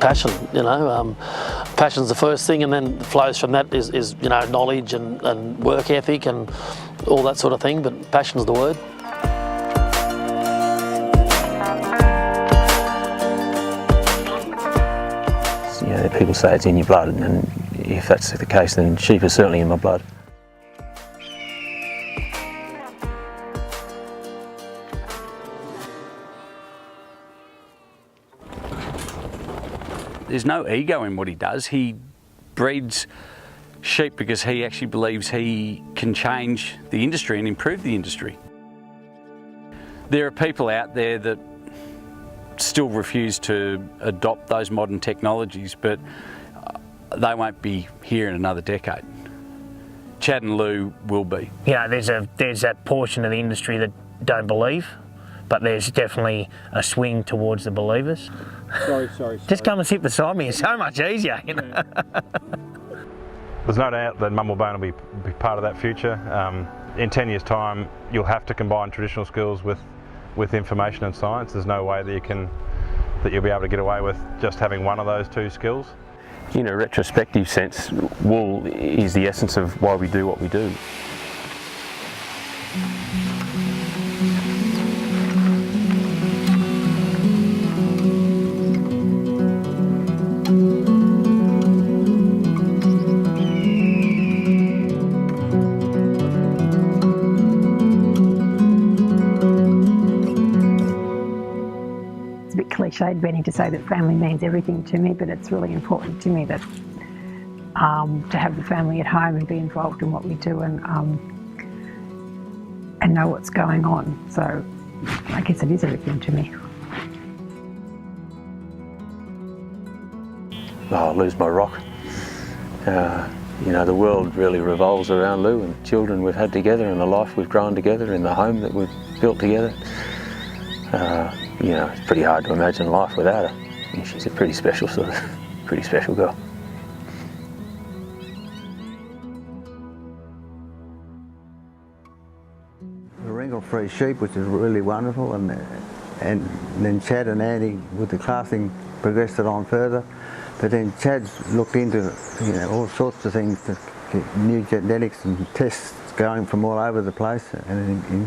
passion, you know. Passion's the first thing, and then flows from that is you know, knowledge and work ethic and all that sort of thing, but passion's the word. You know, people say it's in your blood, and if that's the case, then sheep is certainly in my blood. There's no ego in what he does. He breeds sheep because he actually believes he can change the industry and improve the industry. There are people out there that still refuse to adopt those modern technologies, but they won't be here in another decade. Chad and Lou will be. You know, there's that portion of the industry that don't believe, but there's definitely a swing towards the believers. Sorry. Just come and sit beside me, it's so much easier, you know. There's no doubt that Mumblebone will be part of that future. In 10 years' time, you'll have to combine traditional skills with information and science. There's no way that you'll be able to get away with just having one of those two skills. In a retrospective sense, wool is the essence of why we do what we do. It's a bit cliched, Benny, to say that family means everything to me, but it's really important to me that to have the family at home and be involved in what we do and know what's going on. So I guess it is everything to me. Oh, I lose my rock. You know, the world really revolves around Lou and the children we've had together and the life we've grown together and the home that we've built together. You know, it's pretty hard to imagine life without her. She's a pretty special girl. The wrinkle-free sheep, which is really wonderful, and then Chad and Andy with the classing progressed it on further. But then Chad's looked into, you know, all sorts of things to get new genetics and tests going from all over the place, and he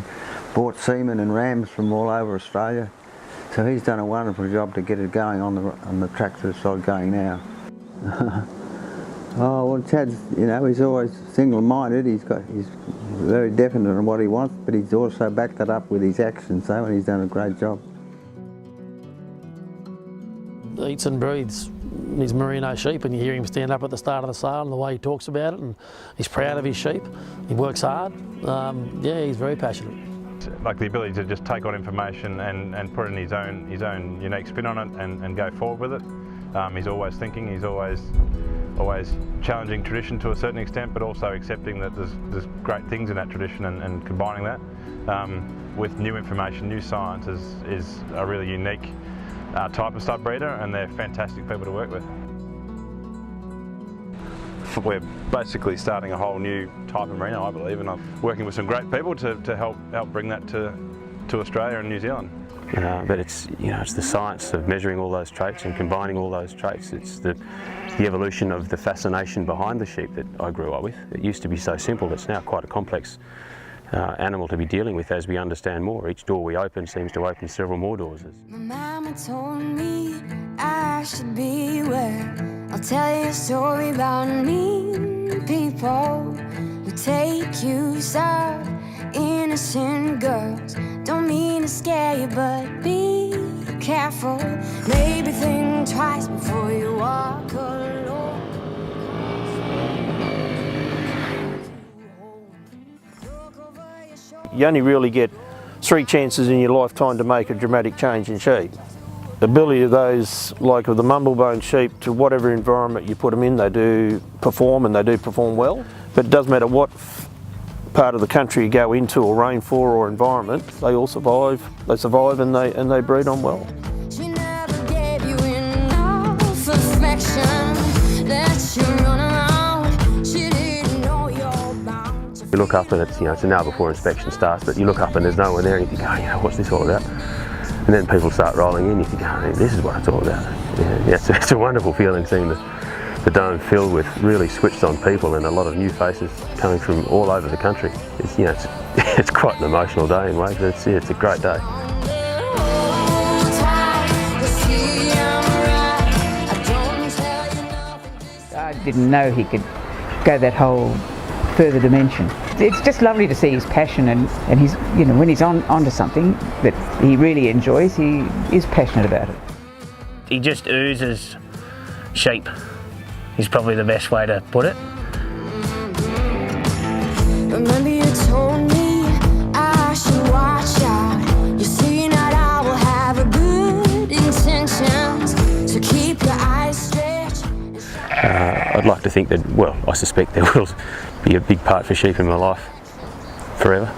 bought semen and rams from all over Australia. So he's done a wonderful job to get it going on the tracks that it's going now. Oh well, Chad's, you know, he's always single-minded. He's very definite on what he wants, but he's also backed that up with his actions, though, and he's done a great job. Eats and breathes his merino sheep, and you hear him stand up at the start of the sale and the way he talks about it, and he's proud of his sheep. He works hard. Yeah, he's very passionate. Like the ability to just take on information and put in his own unique spin on it and go forward with it. He's always thinking. He's always challenging tradition to a certain extent, but also accepting that there's great things in that tradition and combining that with new information, new science is a really unique type of stud breeder, and they're fantastic people to work with. We're basically starting a whole new type of merino, I believe, and I'm working with some great people to help bring that to Australia and New Zealand. But it's, you know, it's the science of measuring all those traits and combining all those traits. It's the evolution of the fascination behind the sheep that I grew up with. It used to be so simple. It's now quite a complex animal to be dealing with as we understand more. Each door we open seems to open several more doors. My mama told me I should beware. I'll tell you a story about mean people who take use of innocent girls. Don't mean to scare you, but be careful. Maybe think twice before you walk alone. You only really get 3 chances in your lifetime to make a dramatic change in sheep. The ability of those, like of the Mumblebone sheep, to whatever environment you put them in, they do perform, and they do perform well. But it doesn't matter what part of the country you go into, or rainfall or environment, they all survive. They survive and they breed on well. She never gave you enough affection. Let you run around. She didn't know you're bound to. You look up and it's, you know, it's an hour before inspection starts, but you look up and there's no one there and you think, oh, you know, what's this all about? And then people start rolling in, you think, oh, this is what it's all about. Yeah, it's a wonderful feeling seeing the dome filled with really switched on people and a lot of new faces coming from all over the country. It's, you know, it's quite an emotional day in ways, but it's a great day. I didn't know he could go that whole further dimension. It's just lovely to see his passion and he's, you know, when he's onto something that he really enjoys, he is passionate about it. He just oozes sheep, is probably the best way to put it. Remember you told me I should watch out. You see not I will have a good intentions, so keep your eyes stretched. I'd like to think that, well, I suspect there will be a big part for sheep in my life forever.